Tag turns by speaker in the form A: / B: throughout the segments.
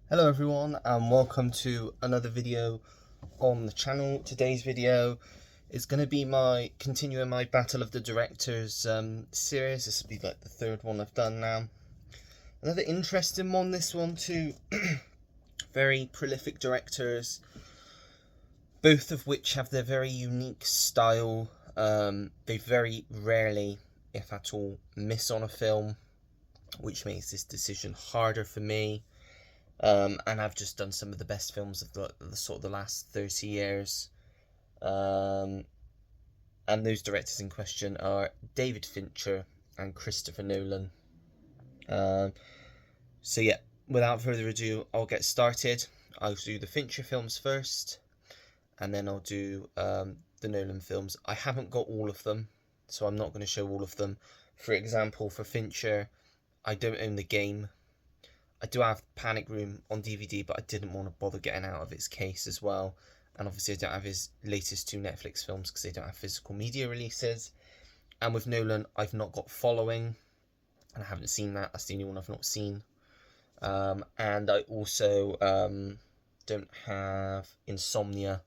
A: Hello everyone and welcome to another video on the channel. Today's video is going to be continuing my Battle of the Directors series. This will be like the third one I've done now. Another interesting one, this one too. Very prolific directors, both of which have their very unique style. They very rarely, if at all, miss on a film, which makes this decision harder for me. And I've just done some of the best films of the sort of the last 30 years. And those directors in question are David Fincher and Christopher Nolan. So yeah, without further ado, I'll get started. I'll do the Fincher films first, and then I'll do the Nolan films. I haven't got all of them, so I'm not going to show all of them. For example, for Fincher, I don't own The Game. I do have Panic Room on DVD, but I didn't want to bother getting out of its case as well. And obviously I don't have his latest two Netflix films because they don't have physical media releases. And with Nolan, I've not got Following, and I haven't seen that. That's the only one I've not seen. And I also don't have Insomnia,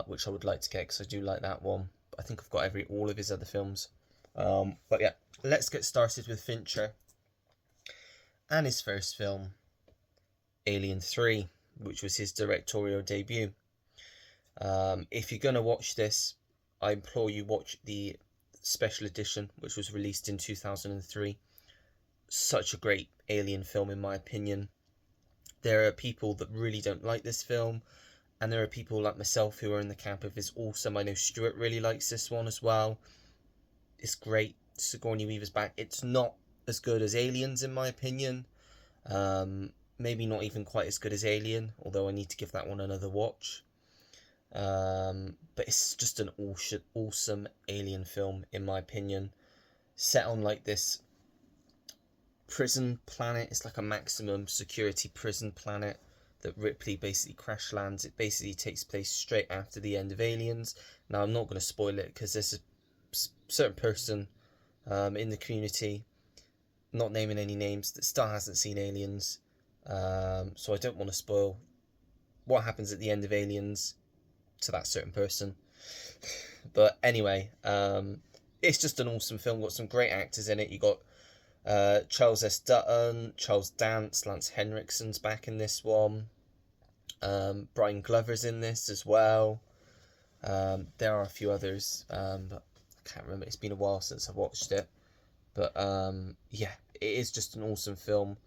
A: which I would like to get because I do like that one. But I think I've got all of his other films. But yeah, let's get started with Fincher and his first film, Alien 3, which was his directorial debut. If you're going to watch this, I implore you watch the special edition, which was released in 2003. Such a great Alien film, in my opinion. There are people that really don't like this film, and there are people like myself who are in the camp of it's awesome. I know Stuart really likes this one as well. It's great. Sigourney Weaver's back. It's not as good as Aliens, in my opinion. Maybe not even quite as good as Alien, although I need to give that one another watch. But it's just an awesome Alien film, in my opinion. Set on like this prison planet. It's like a maximum security prison planet that Ripley basically crash lands. It basically takes place straight after the end of Aliens. Now, I'm not going to spoil it because there's a certain person in the community, not naming any names, that still hasn't seen Aliens. So I don't want to spoil what happens at the end of Aliens to that certain person. But anyway, it's just an awesome film. Got some great actors in it. You got Charles S. Dutton, Charles Dance, Lance Henriksen's back in this one. Brian Glover's in this as well. There are a few others, but I can't remember. It's been a while since I've watched it. But yeah, it is just an awesome film.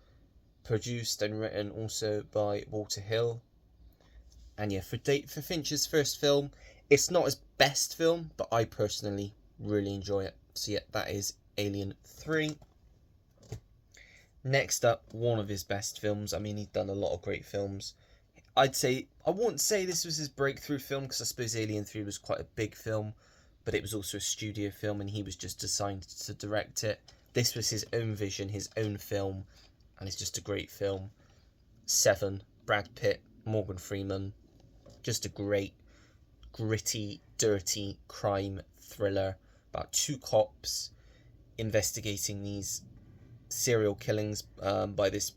A: Produced and written also by Walter Hill. And yeah, for Fincher's first film, it's not his best film, but I personally really enjoy it. So yeah, that is Alien 3. Next up, one of his best films. I mean, he's done a lot of great films. I wouldn't say this was his breakthrough film, because I suppose Alien 3 was quite a big film, but it was also a studio film and he was just assigned to direct it. This was his own vision, his own film, and it's just a great film. Seven, Brad Pitt, Morgan Freeman. Just a great, gritty, dirty crime thriller about two cops investigating these serial killings by this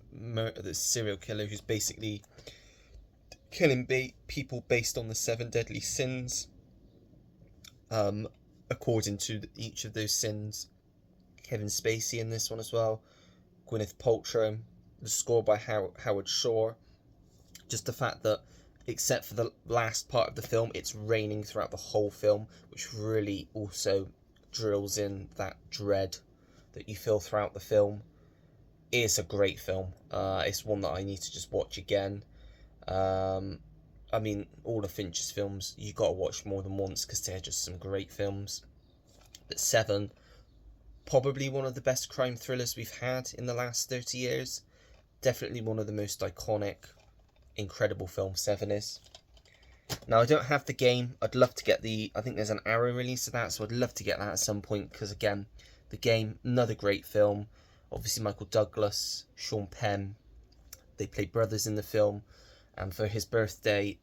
A: serial killer who's basically killing people based on the 7 deadly sins. According to each of those sins, Kevin Spacey in this one as well, Gwyneth Paltrow, the score by Howard Shore. Just the fact that, except for the last part of the film, it's raining throughout the whole film, which really also drills in that dread that you feel throughout the film. It's a great film. It's one that I need to just watch again. I mean, all of Fincher's films you got to watch more than once because they're just some great films. But Seven, probably one of the best crime thrillers we've had in the last 30 years. Definitely one of the most iconic, incredible films Seven is. Now, I don't have The Game. I'd love to get I think there's an Arrow release of that, so I'd love to get that at some point, because again, The Game, another great film. Obviously Michael Douglas, Sean Penn, they play brothers in the film, and for his birthday,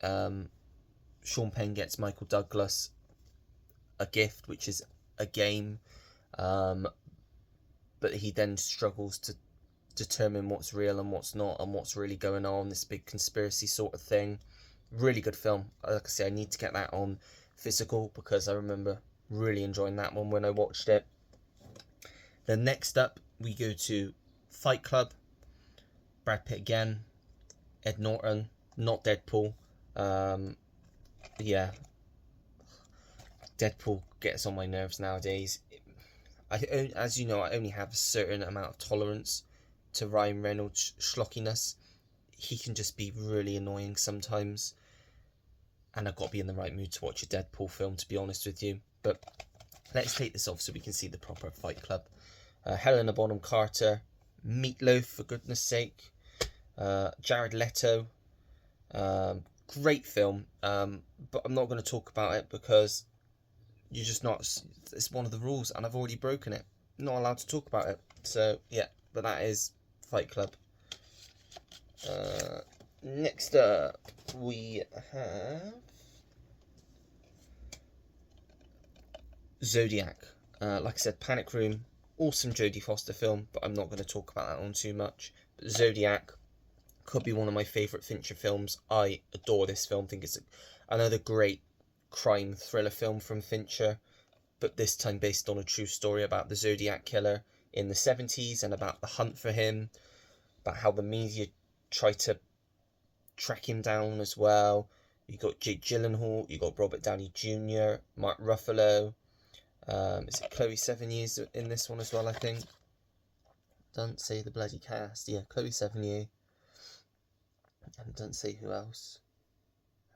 A: Sean Penn gets Michael Douglas a gift, which is a game, but he then struggles to determine what's real and what's not, and what's really going on, this big conspiracy sort of thing. Really good film. Like I say, I need to get that on physical, because I remember really enjoying that one when I watched it. Then next up, we go to Fight Club. Brad Pitt again, Ed Norton, not Deadpool. Yeah, Deadpool gets on my nerves nowadays. As you know, I only have a certain amount of tolerance to Ryan Reynolds' schlockiness. He can just be really annoying sometimes, and I've got to be in the right mood to watch a Deadpool film, to be honest with you. But let's take this off so we can see the proper Fight Club. Helena Bonham Carter, Meatloaf, for goodness sake, Jared Leto. Great film, but I'm not going to talk about it because you're just not. It's one of the rules, and I've already broken it. Not allowed to talk about it. So yeah, but that is Fight Club. Next up, we have Zodiac. Like I said, Panic Room, awesome Jodie Foster film, but I'm not going to talk about that one too much. But Zodiac could be one of my favourite Fincher films. I adore this film. I think it's another great crime thriller film from Fincher, but this time based on a true story about the Zodiac killer in the 70s and about the hunt for him, about how the media tried to track him down as well. You got Jake Gyllenhaal, you got Robert Downey Jr., Mark Ruffalo. Is it Chloe Sevigny's in this one as well, I think? Don't say the bloody cast. Yeah, Chloe Sevigny. And don't say who else.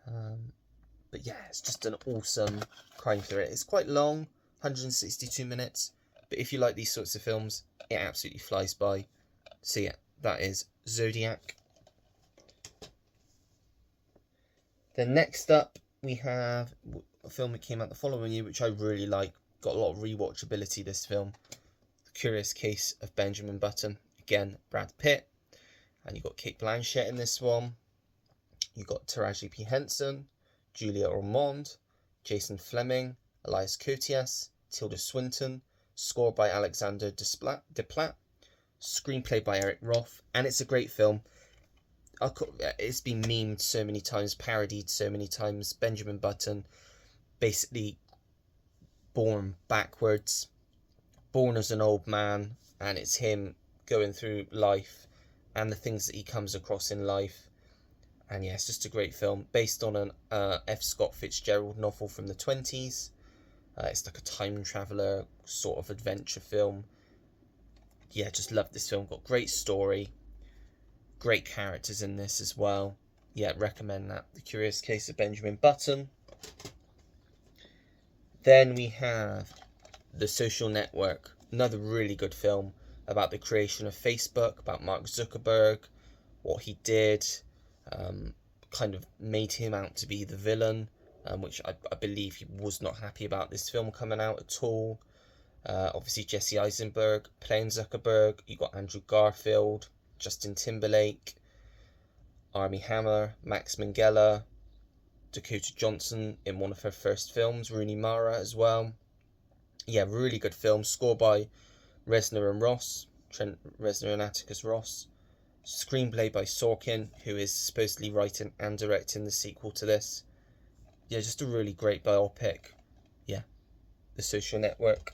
A: But yeah, it's just an awesome crime thriller. It's quite long, 162 minutes. But if you like these sorts of films, it absolutely flies by. So yeah, that is Zodiac. Then next up, we have a film that came out the following year, which I really like. Got a lot of rewatchability, this film. The Curious Case of Benjamin Button. Again, Brad Pitt. And you got Cate Blanchett in this one. You got Taraji P. Henson, Julia Ormond, Jason Fleming, Elias Koteas, Tilda Swinton. Score by Alexander Desplat. Screenplay by Eric Roth. And it's a great film. It's been memed so many times, parodied so many times. Benjamin Button, basically born backwards, born as an old man, and it's him going through life and the things that he comes across in life. And yeah, it's just a great film, based on an F. Scott Fitzgerald novel from the 20s. It's like a time traveller sort of adventure film. Yeah, just love this film. Got great story, great characters in this as well. Yeah, recommend that. The Curious Case of Benjamin Button. Then we have The Social Network, another really good film about the creation of Facebook, about Mark Zuckerberg, what he did, kind of made him out to be the villain, which I believe he was not happy about this film coming out at all. Obviously Jesse Eisenberg playing Zuckerberg. You got Andrew Garfield, Justin Timberlake, Armie Hammer, Max Minghella, Dakota Johnson in one of her first films, Rooney Mara as well. Yeah, really good film. Score by Reznor and Ross, Trent Reznor and Atticus Ross. Screenplay by Sorkin, who is supposedly writing and directing the sequel to this. Yeah, just a really great biopic. Yeah, The Social Network.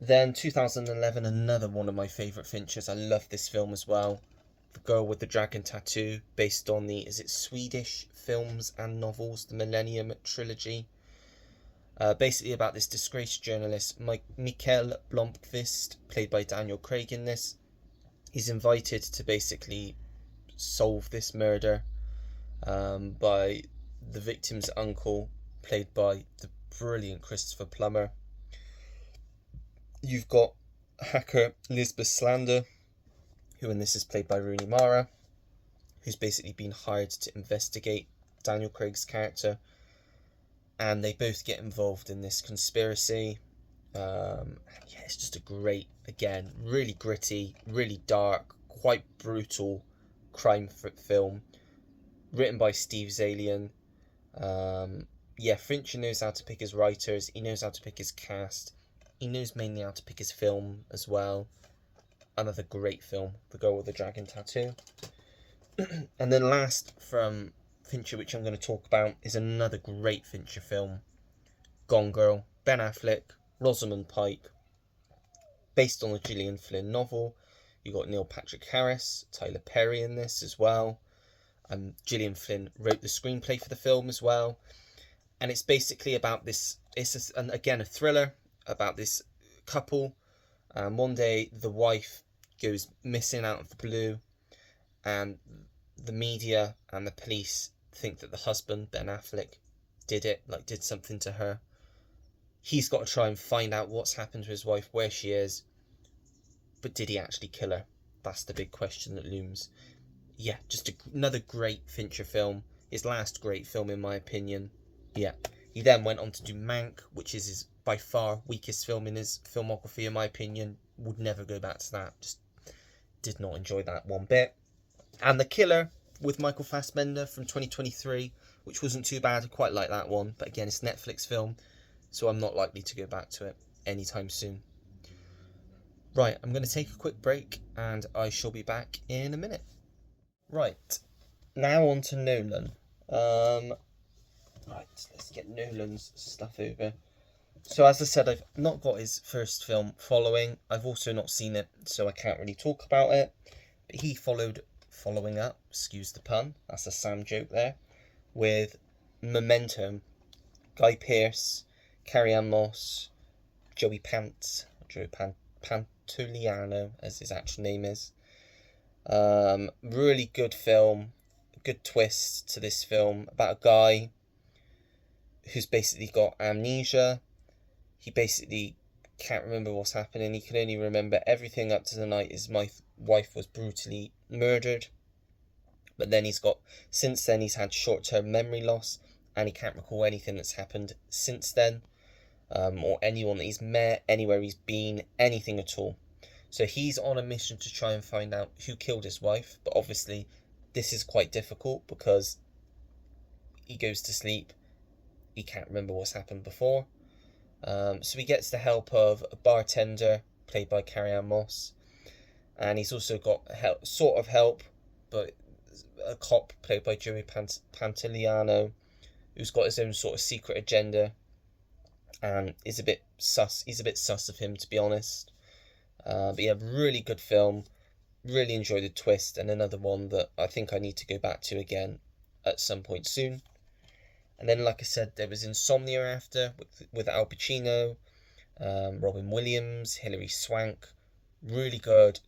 A: Then 2011, another one of my favourite Finchers. I love this film as well. The Girl with the Dragon Tattoo, based on the, is it Swedish films and novels, the Millennium Trilogy. Basically about this disgraced journalist, Mikael Blomkvist, played by Daniel Craig in this. He's invited to basically solve this murder by the victim's uncle, played by the brilliant Christopher Plummer. You've got hacker Lisbeth Salander, who in this is played by Rooney Mara, who's basically been hired to investigate Daniel Craig's character, and they both get involved in this conspiracy. Yeah, it's just a great, again, really gritty, really dark, quite brutal crime film, written by Steve Zaillian. Yeah, Fincher knows how to pick his writers, he knows how to pick his cast, he knows mainly how to pick his film as well. another great film, The Girl with the Dragon Tattoo. And then last from Fincher, which I'm going to talk about, is another great Fincher film, Gone Girl, Ben Affleck, Rosamund Pike, based on the Gillian Flynn novel. You got Neil Patrick Harris, Tyler Perry in this as well. Gillian Flynn wrote the screenplay for the film as well, and it's basically about this. It's again a thriller about this couple. One day the wife goes missing out of the blue, and the media and the police think that the husband, Ben Affleck, did something to her. He's got to try and find out what's happened to his wife, where she is, but did he actually kill her? That's the big question that looms. Yeah, just another great Fincher film. His last great film, in my opinion. Yeah. He then went on to do Mank, which is his by far weakest film in his filmography, in my opinion. Would never go back to that. Just did not enjoy that one bit. And The Killer with Michael Fassbender from 2023, which wasn't too bad. I quite like that one. But again, it's a Netflix film, so I'm not likely to go back to it anytime soon. Right, I'm going to take a quick break, and I shall be back in a minute. Right, now on to Nolan. Right, let's get Nolan's stuff over. So as I said, I've not got his first film, Following. I've also not seen it, so I can't really talk about it. But he following up, excuse the pun, that's a Sam joke there, with Memento. Guy Pearce, Carrie-Anne Moss, Joey Pantoliano, as his actual name is. Really good film, good twist to this film about a guy who's basically got amnesia. He basically can't remember what's happening. He can only remember everything up to the night his wife was brutally murdered. But then since then he's had short-term memory loss, and he can't recall anything that's happened since then, or anyone that he's met, anywhere he's been, anything at all. So he's on a mission to try and find out who killed his wife, but obviously this is quite difficult because he goes to sleep, he can't remember what's happened before. So he gets the help of a bartender, played by Carrie-Anne Moss, and he's also got help, but a cop, played by Joey Pantoliano, who's got his own sort of secret agenda, and is a bit sus. He's a bit sus of him, to be honest. But yeah, really good film. Really enjoyed the twist, and another one that I think I need to go back to again at some point soon. And then, like I said, there was Insomnia after, with Al Pacino, Robin Williams, Hilary Swank. Really good,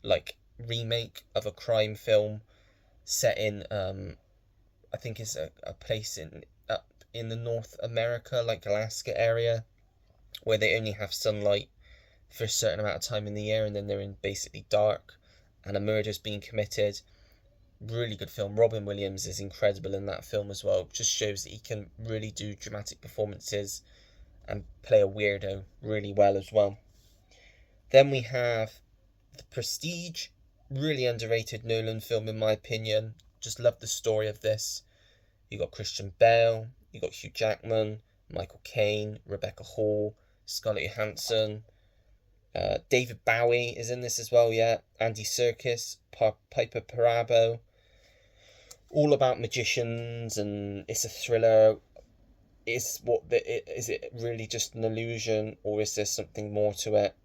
A: remake of a crime film set in, I think it's a place up in the North America, Alaska area, where they only have sunlight for a certain amount of time in the year, and then they're in basically dark, and a murder's being committed. Really good film. Robin Williams is incredible in that film as well. Just shows that he can really do dramatic performances and play a weirdo really well as well. Then we have The Prestige, really underrated Nolan film in my opinion. Just love the story of this. You got Christian Bale, you got Hugh Jackman, Michael Caine, Rebecca Hall, Scarlett Johansson. David Bowie is in this as well, yeah. Andy Serkis, Piper Perabo. All about magicians, and it's a thriller. Is it really just an illusion, or is there something more to it?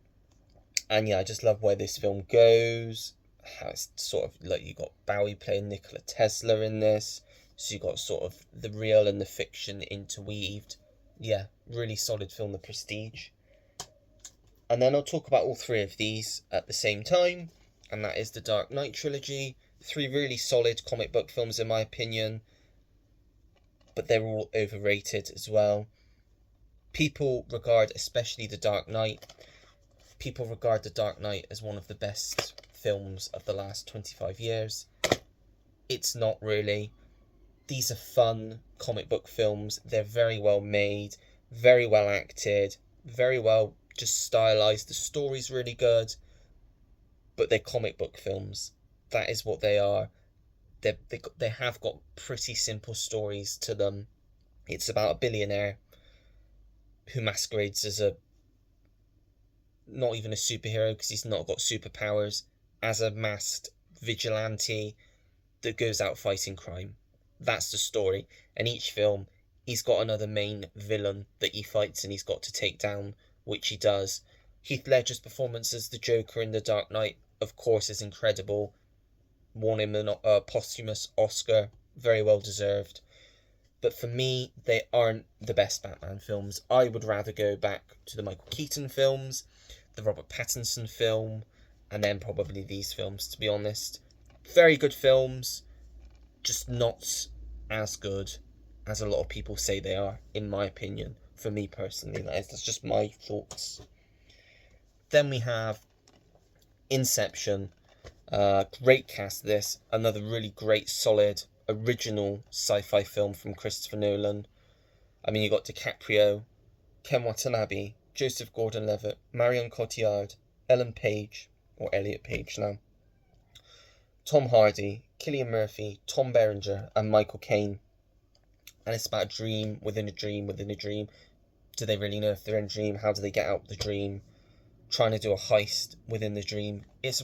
A: And yeah, I just love where this film goes. How it's sort of you got Bowie playing Nikola Tesla in this, so you got sort of the real and the fiction interweaved. Yeah, really solid film, The Prestige. And then I'll talk about all three of these at the same time, and that is the Dark Knight trilogy. 3 really solid comic book films in my opinion, but they're all overrated as well. People regard, especially The Dark Knight, as one of the best films of the last 25 years. It's not really. These are fun comic book films. They're very well made, very well acted, very well just stylized. The story's really good, but they're comic book films. That is what they are. They have got pretty simple stories to them. It's about a billionaire who masquerades as not even a superhero, because he's not got superpowers, as a masked vigilante that goes out fighting crime. That's the story. And each film, he's got another main villain that he fights and he's got to take down, which he does. Heath Ledger's performance as the Joker in The Dark Knight, of course, is incredible. Won him a posthumous Oscar, very well deserved. But for me, they aren't the best Batman films. I would rather go back to the Michael Keaton films, the Robert Pattinson film, and then probably these films, to be honest. Very good films, just not as good as a lot of people say they are, in my opinion. For me personally, that's just my thoughts. Then we have Inception. Great cast this. Another really great, solid, original sci-fi film from Christopher Nolan. I mean, you got DiCaprio, Ken Watanabe, Joseph Gordon-Levitt, Marion Cotillard, Ellen Page, or Elliot Page now, Tom Hardy, Cillian Murphy, Tom Berenger, and Michael Caine. And it's about a dream within a dream within a dream. Do they really know if they're in a dream? How do they get out of the dream? Trying to do a heist within the dream. It's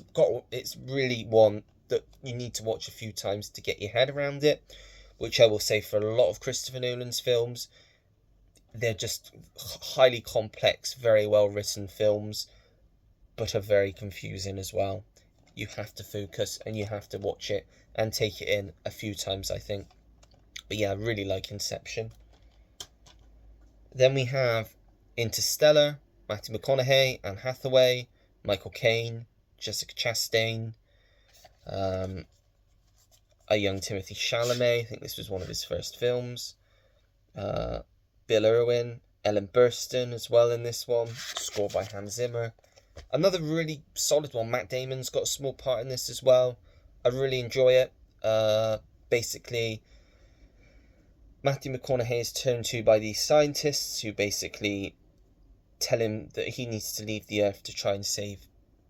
A: really one that you need to watch a few times to get your head around it, which I will say for a lot of Christopher Nolan's films, they're just highly complex, very well written films, but are very confusing as well. You have to focus and you have to watch it and take it in a few times, I think. But yeah, I really like Inception. Then we have Interstellar, Matthew McConaughey, Anne Hathaway, Michael Caine, Jessica Chastain, a young Timothy Chalamet. I think this was one of his first films. Bill Irwin, Ellen Burstyn as well in this one. Score by Hans Zimmer. Another really solid one. Matt Damon's got a small part in this as well. I really enjoy it. Basically, Matthew McConaughey is turned to by these scientists who basically tell him that he needs to leave the Earth to try and save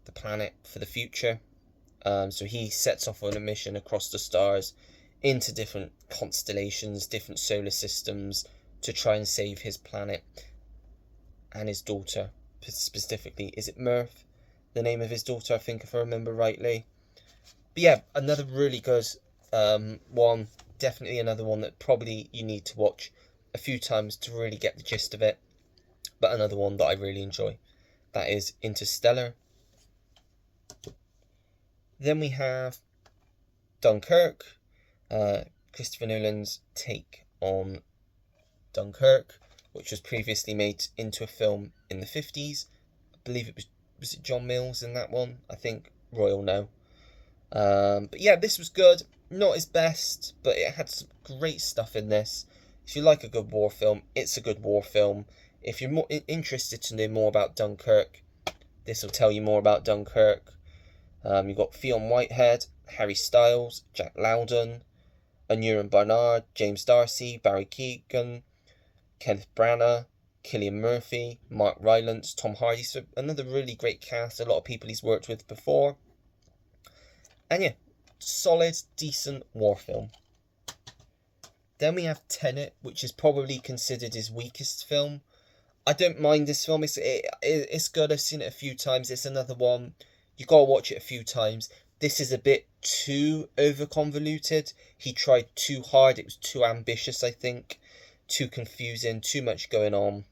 A: the planet for the future. So he sets off on a mission across the stars into different constellations, different solar systems, to try and save his planet and his daughter. Specifically, is it Murph, the name of his daughter, I think, if I remember rightly. But yeah, another really good one. Definitely another one that probably you need to watch a few times to really get the gist of it. But another one that I really enjoy. That is Interstellar. Then we have Dunkirk. Christopher Nolan's take on Dunkirk, which was previously made into a film in the 50s. I believe it was it John Mills in that one? I think Royal no. But yeah, this was good. Not his best, but it had some great stuff in this. If you like a good war film, it's a good war film. If you're more interested to know more about Dunkirk, this will tell you more about Dunkirk. You've got Fionn Whitehead, Harry Styles, Jack Lowden, Aneurin Barnard, James Darcy, Barry Keoghan, Kenneth Branagh, Cillian Murphy, Mark Rylance, Tom Hardy. So another really great cast, a lot of people he's worked with before. And yeah, solid, decent war film. Then we have Tenet, which is probably considered his weakest film. I don't mind this film. It's good. I've seen it a few times. It's another one. You gotta watch it a few times. This is a bit too over convoluted. He tried too hard. It was too ambitious, I think. Too confusing. Too much going on.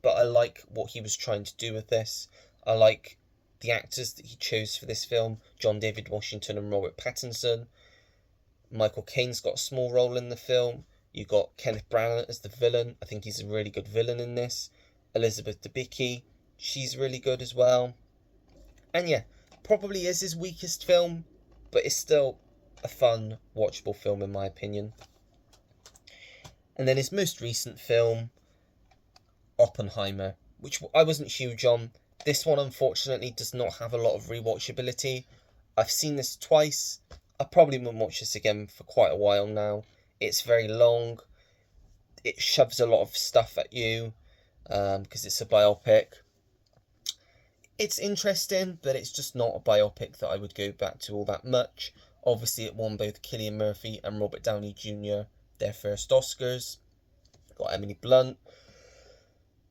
A: But I like what he was trying to do with this. I like the actors that he chose for this film. John David Washington and Robert Pattinson. Michael Caine's got a small role in the film. You got Kenneth Branagh as the villain. I think he's a really good villain in this. Elizabeth Debicki, she's really good as well. And yeah, probably is his weakest film, but it's still a fun, watchable film in my opinion. And then his most recent film, Oppenheimer, which I wasn't huge on. This one, unfortunately, does not have a lot of rewatchability. I've seen this twice. I probably won't watch this again for quite a while now. It's very long. It shoves a lot of stuff at you because it's a biopic. It's interesting, but it's just not a biopic that I would go back to all that much. Obviously, it won both Cillian Murphy and Robert Downey Jr. their first Oscars. Got Emily Blunt,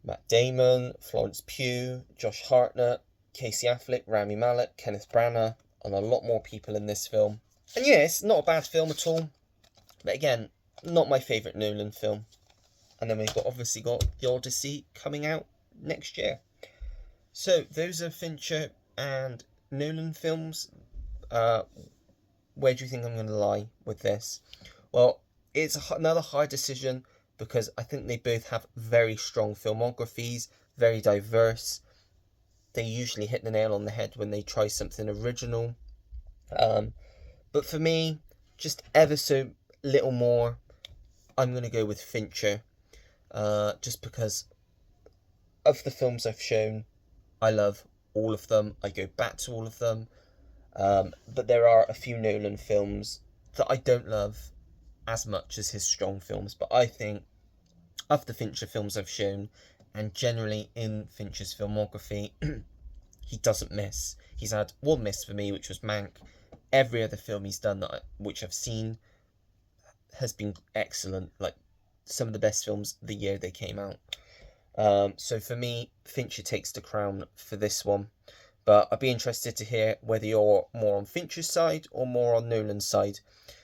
A: Matt Damon, Florence Pugh, Josh Hartnett, Casey Affleck, Rami Malek, Kenneth Branagh, on a lot more people in this film. And yeah, it's not a bad film at all. But again, not my favourite Nolan film. And then we've obviously got The Odyssey coming out next year. So those are Fincher and Nolan films. Where do you think I'm going to lie with this? Well, it's another hard decision because I think they both have very strong filmographies, very diverse. They usually hit the nail on the head when they try something original. But for me, just ever so little more, I'm going to go with Fincher. Just because of the films I've shown, I love all of them. I go back to all of them. But there are a few Nolan films that I don't love as much as his strong films. But I think of the Fincher films I've shown, and generally in Fincher's filmography, he doesn't miss. He's had one miss for me, which was Mank. Every other film he's done which I've seen has been excellent. Like some of the best films the year they came out. So for me, Fincher takes the crown for this one. But I'd be interested to hear whether you're more on Fincher's side or more on Nolan's side.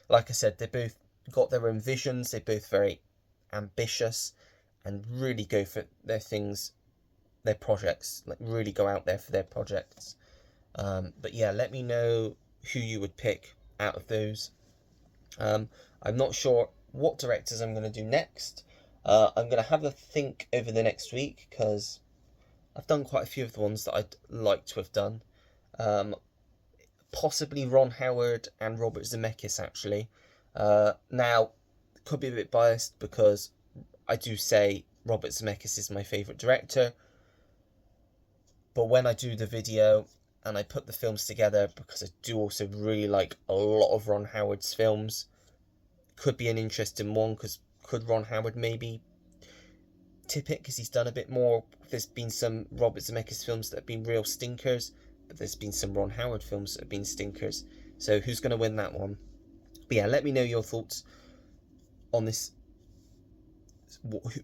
A: Like I said, they both got their own visions. They're both very ambitious and really go for their things, their projects. Like really go out there for their projects. But yeah, let me know who you would pick out of those. I'm not sure what directors I'm going to do next. I'm going to have a think over the next week because I've done quite a few of the ones that I'd like to have done. Possibly Ron Howard and Robert Zemeckis, actually. Now, could be a bit biased because I do say Robert Zemeckis is my favourite director. But when I do the video and I put the films together, because I do also really like a lot of Ron Howard's films, could be an interesting one because could Ron Howard maybe tip it because he's done a bit more. There's been some Robert Zemeckis films that have been real stinkers, but there's been some Ron Howard films that have been stinkers. So who's going to win that one? But yeah, let me know your thoughts on this,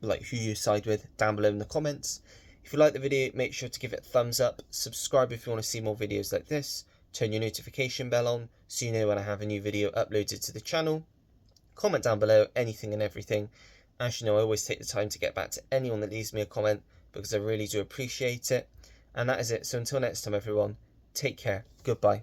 A: like who you side with, down below in the comments. If you like the video, make sure to give it a thumbs up. Subscribe if you want to see more videos like this. Turn your notification bell on so you know when I have a new video uploaded to the channel. Comment down below anything and everything. As you know, I always take the time to get back to anyone that leaves me a comment because I really do appreciate it. And that is it. So until next time, everyone, take care. Goodbye.